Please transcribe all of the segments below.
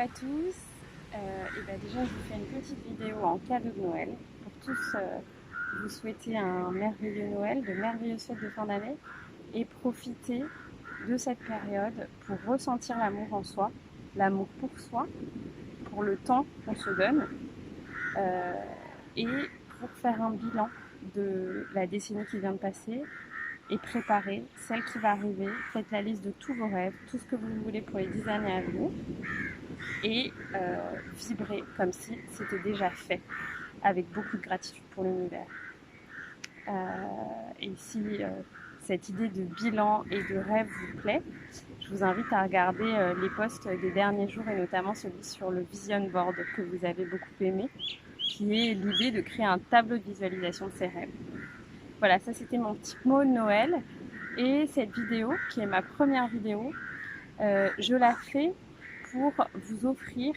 à tous. Déjà, je vous fais une petite vidéo en cadeau de Noël pour tous vous souhaiter un merveilleux Noël, de merveilleuses fêtes de fin d'année et profiter de cette période pour ressentir l'amour en soi, l'amour pour soi, pour le temps qu'on se donne et pour faire un bilan de la décennie qui vient de passer et préparer celle qui va arriver. Faites la liste de tous vos rêves, tout ce que vous voulez pour les 10 années à venir et vibrer comme si c'était déjà fait, avec beaucoup de gratitude pour l'univers. Et si cette idée de bilan et de rêve vous plaît, je vous invite à regarder les posts des derniers jours et notamment celui sur le vision board que vous avez beaucoup aimé, qui est l'idée de créer un tableau de visualisation de ses rêves. Voilà, ça c'était mon petit mot de Noël. Et cette vidéo, qui est ma première vidéo, je la fais pour vous offrir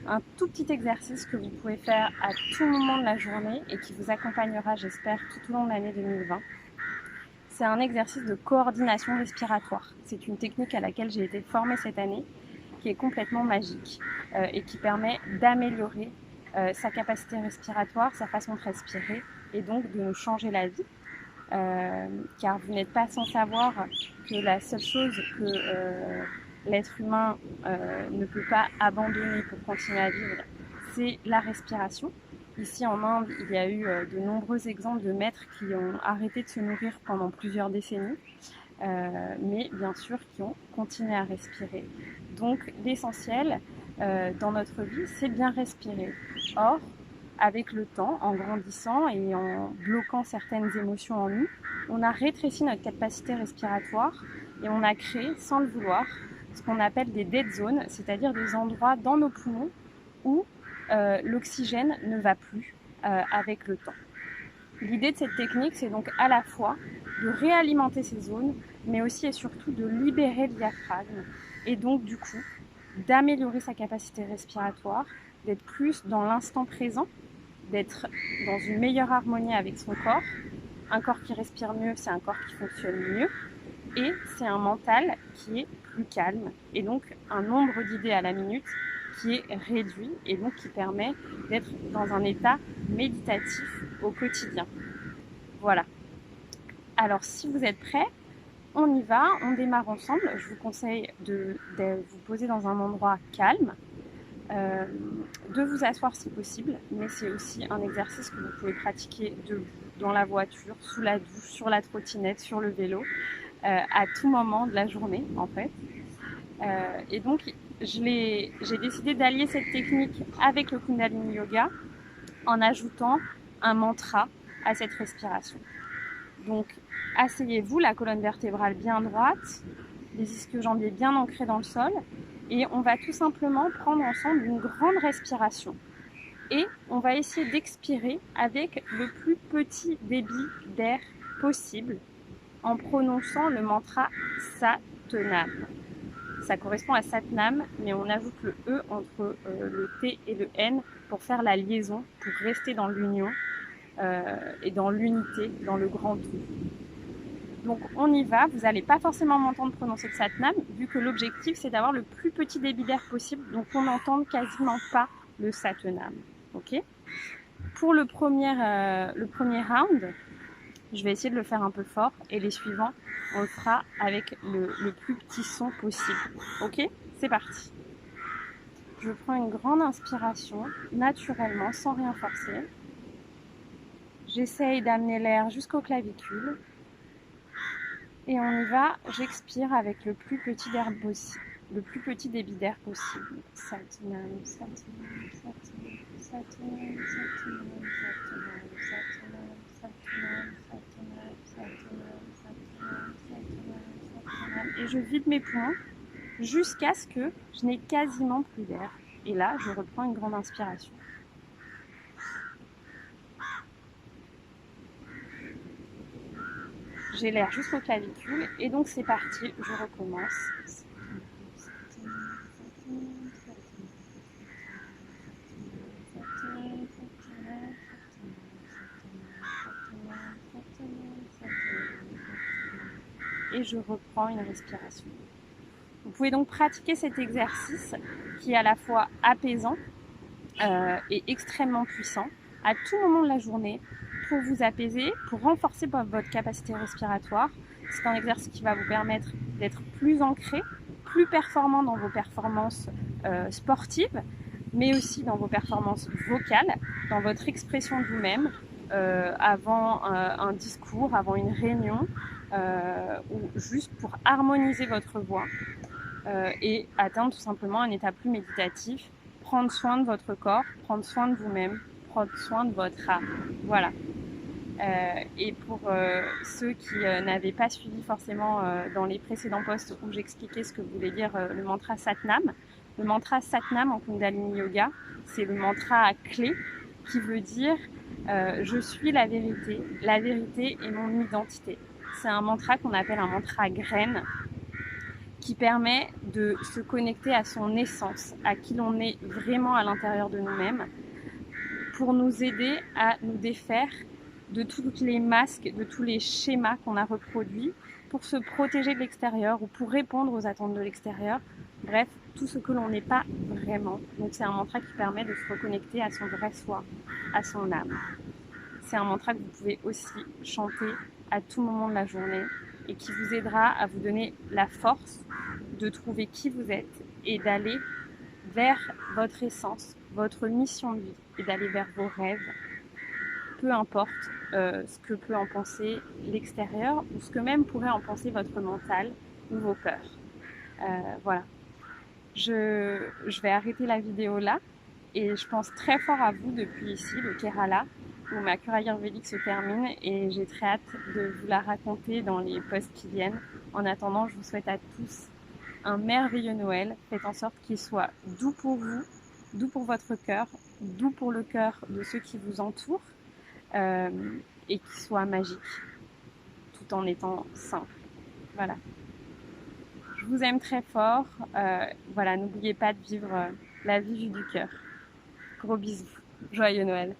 un tout petit exercice que vous pouvez faire à tout moment de la journée et qui vous accompagnera, j'espère, tout au long de l'année 2020. C'est un exercice de coordination respiratoire. C'est une technique à laquelle j'ai été formée cette année, qui est complètement magique et qui permet d'améliorer sa capacité respiratoire, sa façon de respirer et donc de nous changer la vie. Car vous n'êtes pas sans savoir que la seule chose que l'être humain ne peut pas abandonner pour continuer à vivre, c'est la respiration. Ici en Inde, il y a eu de nombreux exemples de maîtres qui ont arrêté de se nourrir pendant plusieurs décennies, mais bien sûr qui ont continué à respirer. Donc l'essentiel dans notre vie, c'est bien respirer. Or, avec le temps, en grandissant et en bloquant certaines émotions en nous, on a rétréci notre capacité respiratoire et on a créé, sans le vouloir, ce qu'on appelle des dead zones, c'est-à-dire des endroits dans nos poumons où l'oxygène ne va plus avec le temps. L'idée de cette technique, c'est donc à la fois de réalimenter ces zones, mais aussi et surtout de libérer le diaphragme et donc du coup d'améliorer sa capacité respiratoire, d'être plus dans l'instant présent, d'être dans une meilleure harmonie avec son corps. Un corps qui respire mieux, c'est un corps qui fonctionne mieux. Et c'est un mental qui est plus calme. Et donc un nombre d'idées à la minute qui est réduit et donc qui permet d'être dans un état méditatif au quotidien. Voilà. Alors si vous êtes prêts, on y va, on démarre ensemble. Je vous conseille de vous poser dans un endroit calme, de vous asseoir si possible, mais c'est aussi un exercice que vous pouvez pratiquer debout, dans la voiture, sous la douche, sur la trottinette, sur le vélo, à tout moment de la journée en fait. Et donc j'ai décidé d'allier cette technique avec le Kundalini Yoga en ajoutant un mantra à cette respiration. Donc asseyez-vous, la colonne vertébrale bien droite, les ischio-jambiers bien ancrés dans le sol, et on va tout simplement prendre ensemble une grande respiration. Et on va essayer d'expirer avec le plus petit débit d'air possible en prononçant le mantra Satnam. Ça correspond à Satnam, mais on ajoute le E entre le T et le N pour faire la liaison, pour rester dans l'union et dans l'unité, dans le grand tout. Donc on y va, vous n'allez pas forcément m'entendre prononcer le Satnam, vu que l'objectif c'est d'avoir le plus petit débit d'air possible, donc on n'entende quasiment pas le Satnam. Okay, pour le premier round, je vais essayer de le faire un peu fort, et les suivants, on le fera avec le plus petit son possible. Ok, c'est parti. Je prends une grande inspiration, naturellement, sans rien forcer. J'essaye d'amener l'air jusqu'aux clavicules. Et on y va, j'expire avec le plus petit débit d'air possible. Satnam, Satnam, Satnam, Satnam, Satnam, Satnam, Satnam, Satnam, Satnam, Satnam. Et je vide mes poumons jusqu'à ce que je n'ai quasiment plus d'air. Et là, je reprends une grande inspiration. J'ai l'air jusqu'aux clavicules et donc c'est parti, je recommence. Et je reprends une respiration. Vous pouvez donc pratiquer cet exercice qui est à la fois apaisant et extrêmement puissant à tout moment de la journée pour vous apaiser, pour renforcer votre capacité respiratoire. C'est un exercice qui va vous permettre d'être plus ancré, plus performant dans vos performances sportives, mais aussi dans vos performances vocales, dans votre expression de vous-même, avant un discours, avant une réunion, ou juste pour harmoniser votre voix et atteindre tout simplement un état plus méditatif, prendre soin de votre corps, prendre soin de vous-même, prendre soin de votre âme. Voilà. Et pour ceux qui n'avaient pas suivi forcément dans les précédents posts où j'expliquais ce que voulait dire le mantra Satnam, le mantra Satnam en Kundalini Yoga, c'est le mantra à clé qui veut dire je suis la vérité est mon identité. C'est un mantra qu'on appelle un mantra graine qui permet de se connecter à son essence, à qui l'on est vraiment à l'intérieur de nous-mêmes, pour nous aider à nous défaire de tous les masques, de tous les schémas qu'on a reproduits, pour se protéger de l'extérieur ou pour répondre aux attentes de l'extérieur. Bref, tout ce que l'on n'est pas vraiment. Donc c'est un mantra qui permet de se reconnecter à son vrai soi, à son âme. C'est un mantra que vous pouvez aussi chanter à tout moment de la journée et qui vous aidera à vous donner la force de trouver qui vous êtes et d'aller vers votre essence, votre mission de vie et d'aller vers vos rêves, peu importe ce que peut en penser l'extérieur ou ce que même pourrait en penser votre mental ou vos peurs. Voilà. Je vais arrêter la vidéo là et je pense très fort à vous depuis ici, le Kerala, où ma cure ayurvédique se termine et j'ai très hâte de vous la raconter dans les posts qui viennent. En attendant, je vous souhaite à tous un merveilleux Noël. Faites en sorte qu'il soit doux pour vous, doux pour votre cœur, doux pour le cœur de ceux qui vous entourent et qu'il soit magique tout en étant simple. Voilà. Je vous aime très fort. Voilà, n'oubliez pas de vivre la vie vue du cœur. Gros bisous. Joyeux Noël.